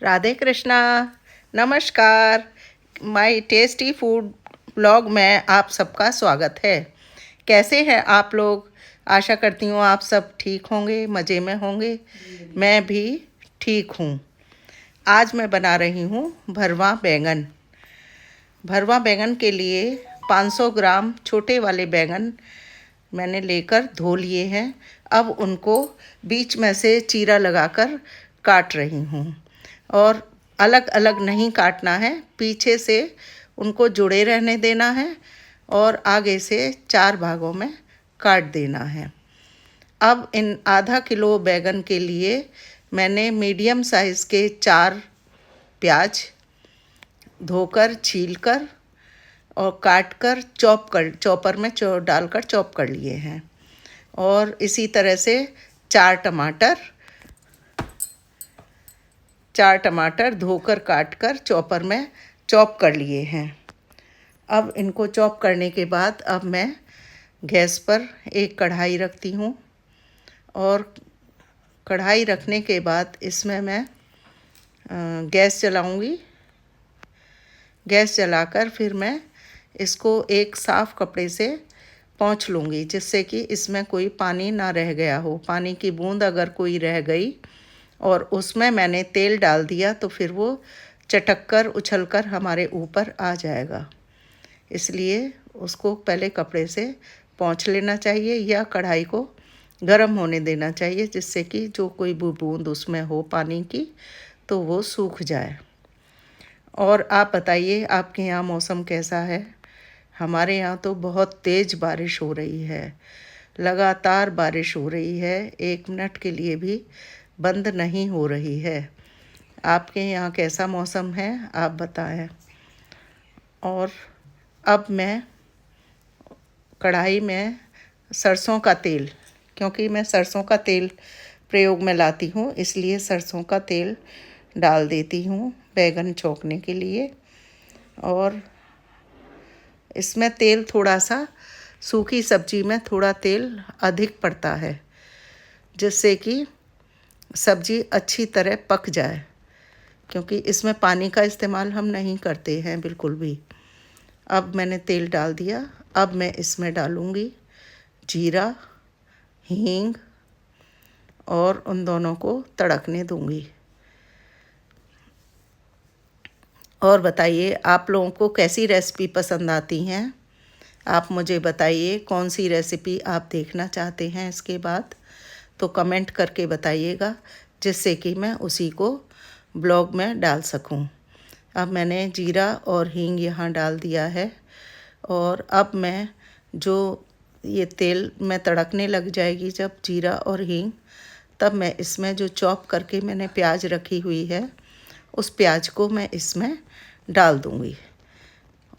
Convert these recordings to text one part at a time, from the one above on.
राधे कृष्णा। नमस्कार। My tasty food blog में आप सबका स्वागत है। कैसे हैं आप लोग? आशा करती हूँ आप सब ठीक होंगे, मज़े में होंगे। मैं भी ठीक हूँ। आज मैं बना रही हूँ भरवा बैंगन। भरवा बैंगन के लिए 500 ग्राम छोटे वाले बैंगन मैंने लेकर धो लिए हैं। अब उनको बीच में से चीरा लगाकर काट रही हूँ। और अलग अलग नहीं काटना है, पीछे से उनको जुड़े रहने देना है और आगे से 4 भागों में काट देना है। अब इन आधा किलो बैंगन के लिए मैंने मीडियम साइज़ के 4 प्याज धोकर छीलकर और काट कर चॉपर में डालकर चॉप कर लिए हैं। और इसी तरह से 4 टमाटर धोकर काट कर चॉपर में चॉप कर लिए हैं। अब इनको चॉप करने के बाद अब मैं गैस पर एक कढ़ाई रखती हूँ और कढ़ाई रखने के बाद इसमें मैं गैस जलाऊँगी। गैस जलाकर फिर मैं इसको एक साफ़ कपड़े से पोंछ लूँगी, जिससे कि इसमें कोई पानी ना रह गया हो। पानी की बूंद अगर कोई रह गई और उसमें मैंने तेल डाल दिया तो फिर वो चटक कर उछल कर हमारे ऊपर आ जाएगा। इसलिए उसको पहले कपड़े से पोंछ लेना चाहिए या कढ़ाई को गर्म होने देना चाहिए, जिससे कि जो कोई बूंद उसमें हो पानी की तो वो सूख जाए। और आप बताइए आपके यहाँ मौसम कैसा है? हमारे यहाँ तो बहुत तेज़ बारिश हो रही है। लगातार बारिश हो रही है, 1 मिनट के लिए भी बंद नहीं हो रही है। आपके यहाँ कैसा मौसम है आप बताएं। और अब मैं कढ़ाई में सरसों का तेल, क्योंकि मैं सरसों का तेल प्रयोग में लाती हूँ, इसलिए सरसों का तेल डाल देती हूँ बैंगन छौंकने के लिए। और इसमें तेल थोड़ा सा, सूखी सब्जी में थोड़ा तेल अधिक पड़ता है, जिससे कि सब्जी अच्छी तरह पक जाए, क्योंकि इसमें पानी का इस्तेमाल हम नहीं करते हैं बिल्कुल भी। अब मैंने तेल डाल दिया। अब मैं इसमें डालूँगी जीरा, हींग और उन दोनों को तड़कने दूँगी। और बताइए आप लोगों को कैसी रेसिपी पसंद आती हैं? आप मुझे बताइए कौन सी रेसिपी आप देखना चाहते हैं इसके बाद, तो कमेंट करके बताइएगा, जिससे कि मैं उसी को ब्लॉग में डाल सकूं। अब मैंने जीरा और हींग यहाँ डाल दिया है। और अब मैं जो ये तेल में तड़कने लग जाएगी जब जीरा और हींग, तब मैं इसमें जो चॉप करके मैंने प्याज रखी हुई है उस प्याज को मैं इसमें डाल दूँगी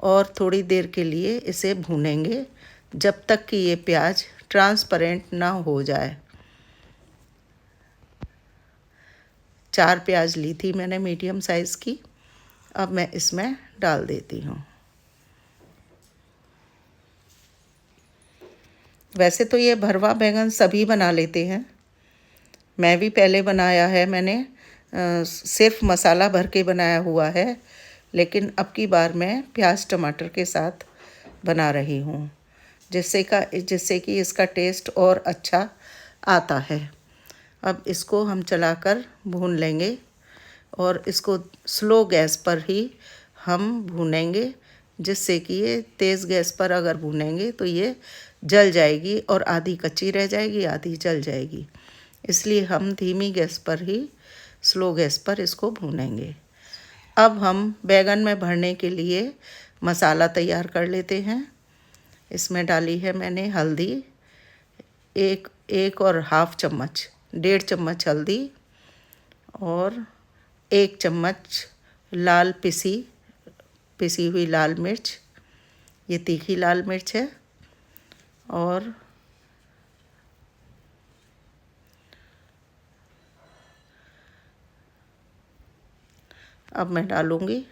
और थोड़ी देर के लिए इसे भूनेंगे, जब तक कि ये प्याज ट्रांसपेरेंट ना हो जाए। 4 प्याज ली थी मैंने मीडियम साइज़ की। अब मैं इसमें डाल देती हूँ। वैसे तो ये भरवा बैंगन सभी बना लेते हैं, मैं भी पहले बनाया है। मैंने सिर्फ मसाला भर के बनाया हुआ है, लेकिन अब की बार मैं प्याज टमाटर के साथ बना रही हूँ, जिससे कि इसका टेस्ट और अच्छा आता है। अब इसको हम चलाकर भून लेंगे और इसको स्लो गैस पर ही हम भूनेंगे, जिससे कि ये तेज़ गैस पर अगर भूनेंगे तो ये जल जाएगी और आधी कच्ची रह जाएगी, आधी जल जाएगी। इसलिए हम धीमी गैस पर ही, स्लो गैस पर इसको भूनेंगे। अब हम बैंगन में भरने के लिए मसाला तैयार कर लेते हैं। इसमें डाली है मैंने हल्दी, एक और हाफ चम्मच, 1.5 चम्मच हल्दी और 1 चम्मच लाल पिसी हुई लाल मिर्च, ये तीखी लाल मिर्च है। और अब मैं डालूँगी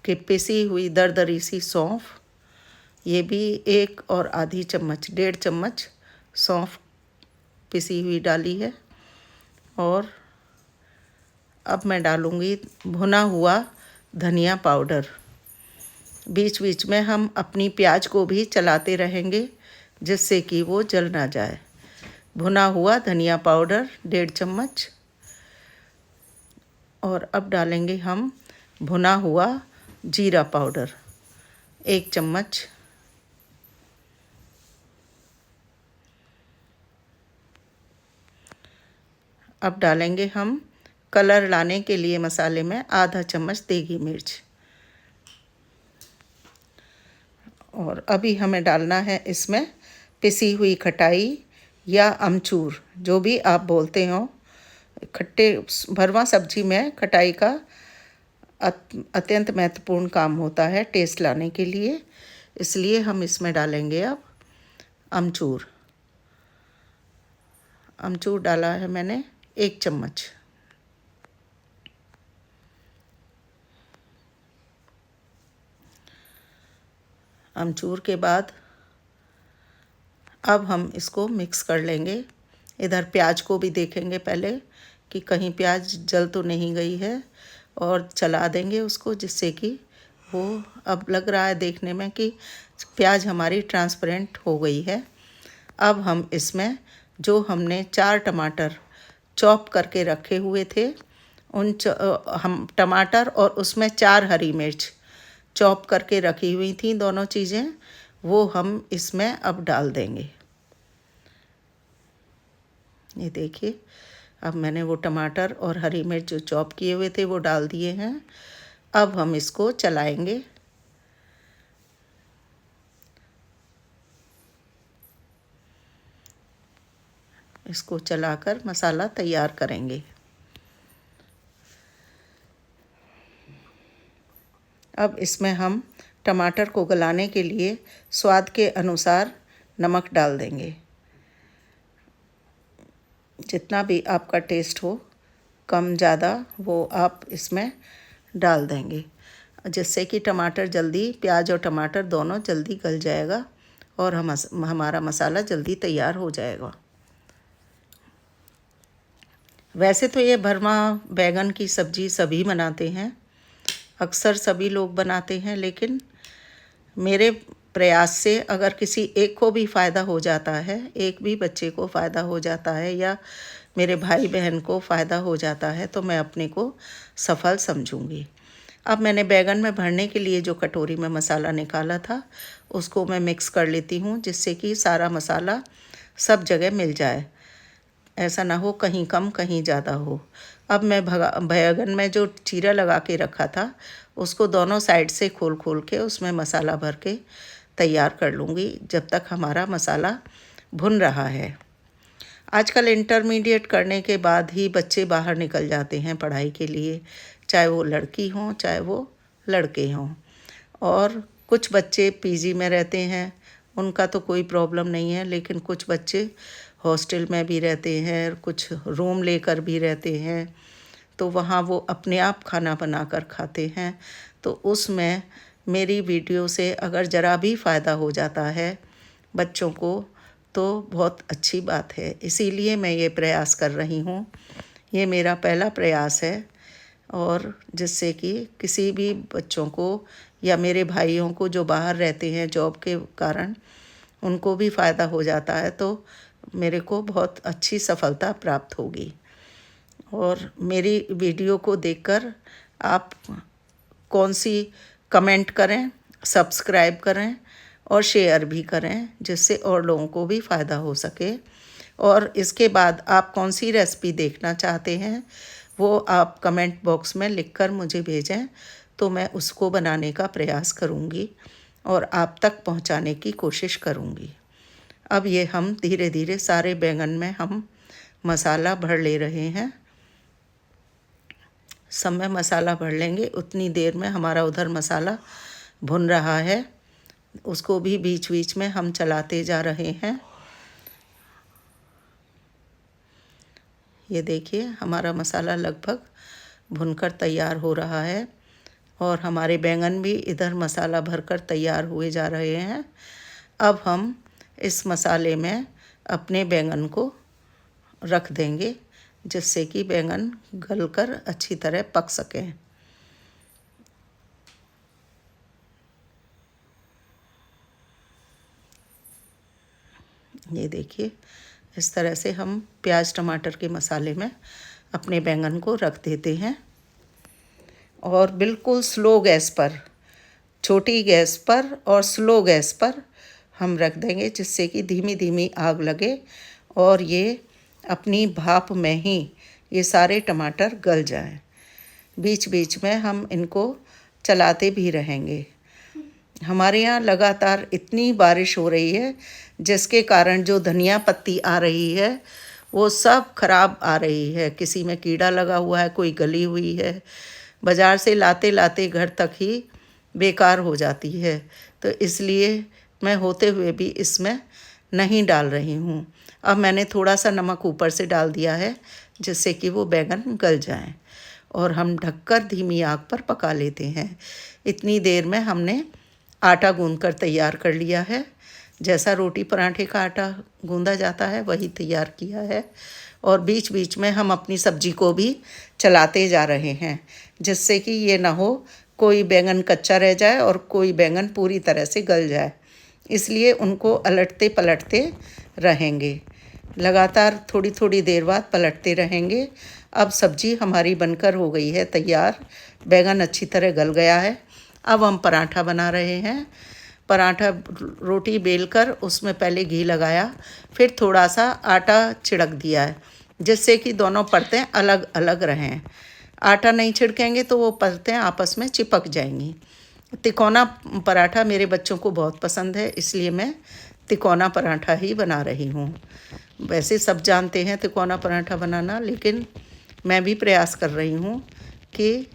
कि पिसी हुई दरदरी सी सौंफ, ये भी 1 और आधी चम्मच, 1.5 चम्मच सौंफ पिसी हुई डाली है। और अब मैं डालूँगी भुना हुआ धनिया पाउडर। बीच बीच में हम अपनी प्याज को भी चलाते रहेंगे जिससे कि वो जल ना जाए। भुना हुआ धनिया पाउडर 1.5 चम्मच। और अब डालेंगे हम भुना हुआ जीरा पाउडर 1 चम्मच। अब डालेंगे हम कलर लाने के लिए मसाले में आधा चम्मच देगी मिर्च। और अभी हमें डालना है इसमें पिसी हुई खटाई या अमचूर, जो भी आप बोलते हो। खट्टे भरवा सब्जी में खटाई का अत्यंत महत्वपूर्ण काम होता है टेस्ट लाने के लिए, इसलिए हम इसमें डालेंगे अब अमचूर। अमचूर डाला है मैंने 1 चम्मच। अमचूर के बाद अब हम इसको मिक्स कर लेंगे। इधर प्याज को भी देखेंगे पहले कि कहीं प्याज जल तो नहीं गई है, और चला देंगे उसको, जिससे कि वो, अब लग रहा है देखने में कि प्याज हमारी ट्रांसपेरेंट हो गई है। अब हम इसमें जो हमने 4 टमाटर चॉप करके रखे हुए थे, हम टमाटर और उसमें 4 हरी मिर्च चॉप करके रखी हुई थी, दोनों चीज़ें, वो हम इसमें अब डाल देंगे। ये देखिए, अब मैंने वो टमाटर और हरी मिर्च जो चॉप किए हुए थे वो डाल दिए हैं। अब हम इसको चलाएंगे। इसको चलाकर मसाला तैयार करेंगे। अब इसमें हम टमाटर को गलाने के लिए स्वाद के अनुसार नमक डाल देंगे। जितना भी आपका टेस्ट हो, कम ज़्यादा, वो आप इसमें डाल देंगे, जिससे कि टमाटर जल्दी, प्याज और टमाटर दोनों जल्दी गल जाएगा और हमारा मसाला जल्दी तैयार हो जाएगा। वैसे तो ये भरमा बैगन की सब्ज़ी सभी बनाते हैं, अक्सर सभी लोग बनाते हैं, लेकिन मेरे प्रयास से अगर किसी एक को भी फ़ायदा हो जाता है, एक भी बच्चे को फ़ायदा हो जाता है, या मेरे भाई बहन को फ़ायदा हो जाता है, तो मैं अपने को सफल समझूंगी। अब मैंने बैगन में भरने के लिए जो कटोरी में मसाला निकाला था, उसको मैं मिक्स कर लेती हूँ, जिससे कि सारा मसाला सब जगह मिल जाए। ऐसा ना हो कहीं कम कहीं ज़्यादा हो। अब मैं बैगन में जो चीरा लगा के रखा था, उसको दोनों साइड से खोल खोल के उसमें मसाला भर के तैयार कर लूँगी, जब तक हमारा मसाला भुन रहा है। आजकल इंटरमीडिएट करने के बाद ही बच्चे बाहर निकल जाते हैं पढ़ाई के लिए, चाहे वो लड़की हों चाहे वो लड़के हों। और कुछ बच्चे पीजी में रहते हैं, उनका तो कोई प्रॉब्लम नहीं है, लेकिन कुछ बच्चे हॉस्टल में भी रहते हैं, कुछ रूम लेकर भी रहते हैं, तो वहाँ वो अपने आप खाना बनाकर खाते हैं। तो उसमें मेरी वीडियो से अगर ज़रा भी फ़ायदा हो जाता है बच्चों को, तो बहुत अच्छी बात है। इसीलिए मैं ये प्रयास कर रही हूँ। ये मेरा पहला प्रयास है, और जिससे कि किसी भी बच्चों को या मेरे भाइयों को जो बाहर रहते हैं जॉब के कारण, उनको भी फ़ायदा हो जाता है, तो मेरे को बहुत अच्छी सफलता प्राप्त होगी। और मेरी वीडियो को देखकर आप कौन सी कमेंट करें, सब्सक्राइब करें और शेयर भी करें, जिससे और लोगों को भी फ़ायदा हो सके। और इसके बाद आप कौन सी रेसिपी देखना चाहते हैं, वो आप कमेंट बॉक्स में लिखकर मुझे भेजें, तो मैं उसको बनाने का प्रयास करूँगी और आप तक पहुँचाने की कोशिश करूँगी। अब ये हम धीरे धीरे सारे बैंगन में हम मसाला भर ले रहे हैं। समय मसाला भर लेंगे, उतनी देर में हमारा उधर मसाला भुन रहा है, उसको भी बीच बीच में हम चलाते जा रहे हैं। ये देखिए, हमारा मसाला लगभग भुनकर तैयार हो रहा है, और हमारे बैंगन भी इधर मसाला भरकर तैयार हुए जा रहे हैं। अब हम इस मसाले में अपने बैंगन को रख देंगे, जिससे कि बैंगन गलकर अच्छी तरह पक सकें। ये देखिए, इस तरह से हम प्याज टमाटर के मसाले में अपने बैंगन को रख देते हैं और बिल्कुल स्लो गैस पर, छोटी गैस पर और स्लो गैस पर हम रख देंगे, जिससे कि धीमी धीमी आग लगे और ये अपनी भाप में ही ये सारे टमाटर गल जाएं। बीच बीच में हम इनको चलाते भी रहेंगे। हमारे यहाँ लगातार इतनी बारिश हो रही है, जिसके कारण जो धनिया पत्ती आ रही है वो सब खराब आ रही है। किसी में कीड़ा लगा हुआ है, कोई गली हुई है, बाज़ार से लाते लाते घर तक ही बेकार हो जाती है। तो इसलिए मैं होते हुए भी इसमें नहीं डाल रही हूँ। अब मैंने थोड़ा सा नमक ऊपर से डाल दिया है, जिससे कि वो बैंगन गल जाएं और हम ढककर धीमी आग पर पका लेते हैं। इतनी देर में हमने आटा गूंद कर तैयार कर लिया है। जैसा रोटी पराठे का आटा गूंदा जाता है वही तैयार किया है। और बीच बीच में हम अपनी सब्जी को भी चलाते जा रहे हैं, जिससे कि ये ना हो कोई बैंगन कच्चा रह जाए और कोई बैंगन पूरी तरह से गल जाए। इसलिए उनको अलटते पलटते रहेंगे, लगातार थोड़ी थोड़ी देर बाद पलटते रहेंगे। अब सब्जी हमारी बनकर हो गई है तैयार, बैंगन अच्छी तरह गल गया है। अब हम पराठा बना रहे हैं। पराठा रोटी बेलकर उसमें पहले घी लगाया, फिर थोड़ा सा आटा छिड़क दिया है, जिससे कि दोनों परतें अलग अलग रहें। आटा नहीं छिड़केंगे तो वो परतें आपस में चिपक जाएंगी। तिकोना पराठा मेरे बच्चों को बहुत पसंद है, इसलिए मैं तिकोना पराठा ही बना रही हूँ। वैसे सब जानते हैं तिकोना पराठा बनाना, लेकिन मैं भी प्रयास कर रही हूँ कि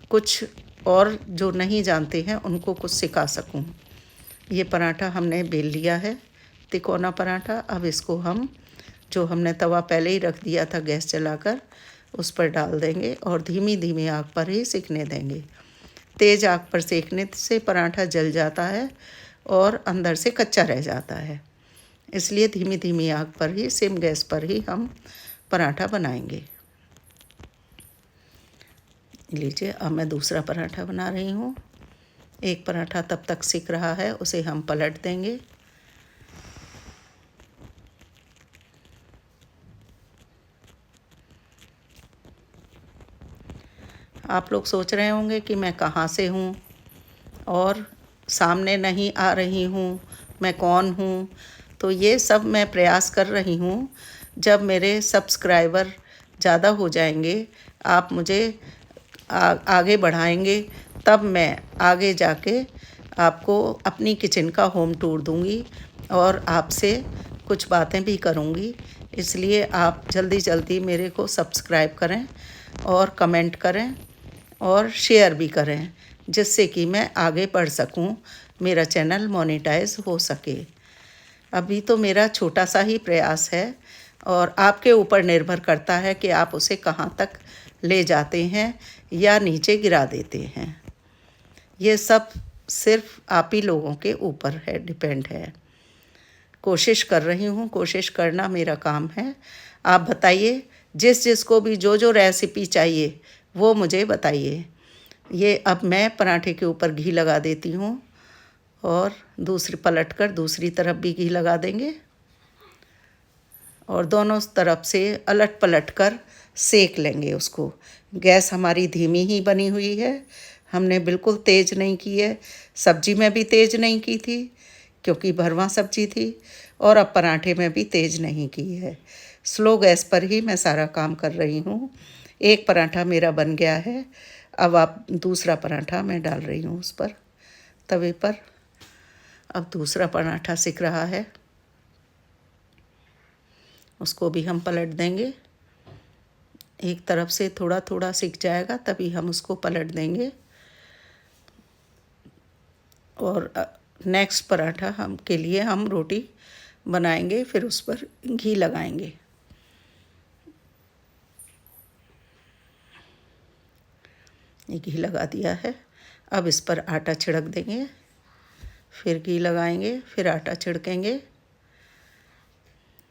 कुछ और जो नहीं जानते हैं उनको कुछ सिखा सकूं। ये पराठा हमने बेल लिया है, तिकोना पराठा। अब इसको हम, जो हमने तवा पहले ही रख दिया था गैस जलाकर, उस पर डाल देंगे और धीमी धीमी आग पर ही सेकने देंगे। तेज़ आग पर सेकने से पराठा जल जाता है और अंदर से कच्चा रह जाता है। इसलिए धीमी धीमी आग पर ही, सिम गैस पर ही हम पराठा बनाएंगे। लीजिए, अब मैं दूसरा पराठा बना रही हूँ। एक पराठा तब तक सिक रहा है, उसे हम पलट देंगे। आप लोग सोच रहे होंगे कि मैं कहाँ से हूँ और सामने नहीं आ रही हूँ, मैं कौन हूँ। तो ये सब मैं प्रयास कर रही हूँ। जब मेरे सब्सक्राइबर ज़्यादा हो जाएंगे, आप मुझे आगे बढ़ाएंगे, तब मैं आगे जाके आपको अपनी किचन का होम टूर दूंगी और आपसे कुछ बातें भी करूंगी। इसलिए आप जल्दी जल्दी मेरे को सब्सक्राइब करें और कमेंट करें और शेयर भी करें, जिससे कि मैं आगे बढ़ सकूं, मेरा चैनल मोनेटाइज हो सके। अभी तो मेरा छोटा सा ही प्रयास है और आपके ऊपर निर्भर करता है कि आप उसे कहाँ तक ले जाते हैं या नीचे गिरा देते हैं। ये सब सिर्फ आप ही लोगों के ऊपर है, डिपेंड है। कोशिश कर रही हूँ, कोशिश करना मेरा काम है। आप बताइए, जिसको भी जो रेसिपी चाहिए वो मुझे बताइए। ये अब मैं पराठे के ऊपर घी लगा देती हूँ और दूसरी पलट कर दूसरी तरफ भी घी लगा देंगे और दोनों तरफ से अलट पलट कर सेक लेंगे उसको। गैस हमारी धीमी ही बनी हुई है, हमने बिल्कुल तेज़ नहीं की है। सब्जी में भी तेज़ नहीं की थी क्योंकि भरवा सब्जी थी, और अब पराठे में भी तेज़ नहीं की है। स्लो गैस पर ही मैं सारा काम कर रही हूँ। एक पराठा मेरा बन गया है। अब आप दूसरा पराठा मैं डाल रही हूँ उस पर, तवे पर। अब दूसरा पराठा सिक रहा है, उसको भी हम पलट देंगे। एक तरफ से थोड़ा थोड़ा सिक जाएगा तभी हम उसको पलट देंगे। और नेक्स्ट पराठा के लिए हम रोटी बनाएंगे, फिर उस पर घी लगाएंगे। ये घी लगा दिया है। अब इस पर आटा छिड़क देंगे, फिर घी लगाएंगे, फिर आटा छिड़केंगे,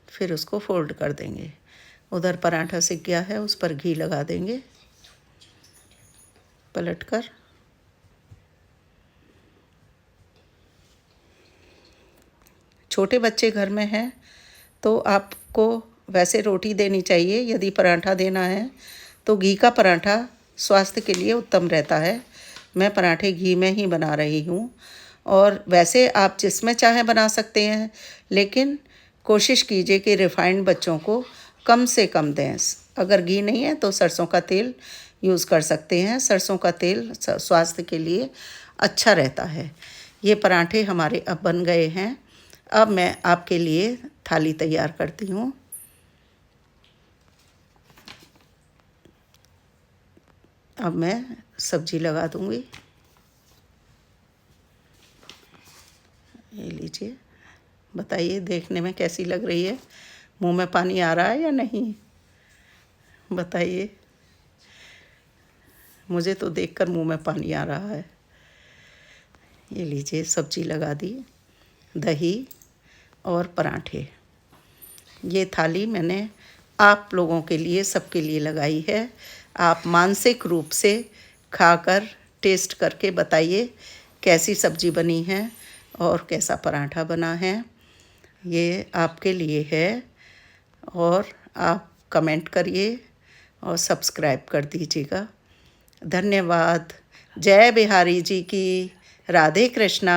फिर उसको फोल्ड कर देंगे। उधर पराठा सिक गया है, उस पर घी लगा देंगे पलटकर। छोटे बच्चे घर में हैं तो आपको वैसे रोटी देनी चाहिए। यदि पराठा देना है तो घी का पराठा स्वास्थ्य के लिए उत्तम रहता है। मैं पराठे घी में ही बना रही हूँ, और वैसे आप जिसमें चाहे बना सकते हैं, लेकिन कोशिश कीजिए कि रिफाइंड बच्चों को कम से कम दें। अगर घी नहीं है तो सरसों का तेल यूज़ कर सकते हैं। सरसों का तेल स्वास्थ्य के लिए अच्छा रहता है। ये पराठे हमारे अब बन गए हैं। अब मैं आपके लिए थाली तैयार करती हूँ। अब मैं सब्जी लगा दूँगी। ये लीजिए, बताइए देखने में कैसी लग रही है? मुंह में पानी आ रहा है या नहीं? बताइए। मुझे तो देखकर मुंह में पानी आ रहा है। ये लीजिए, सब्जी लगा दी, दही और पराठे। ये थाली मैंने आप लोगों के लिए, सबके लिए लगाई है। आप मानसिक रूप से खाकर टेस्ट करके बताइए कैसी सब्जी बनी है और कैसा पराठा बना है। ये आपके लिए है, और आप कमेंट करिए और सब्सक्राइब कर दीजिएगा। धन्यवाद। जय बिहारी जी की। राधे कृष्णा।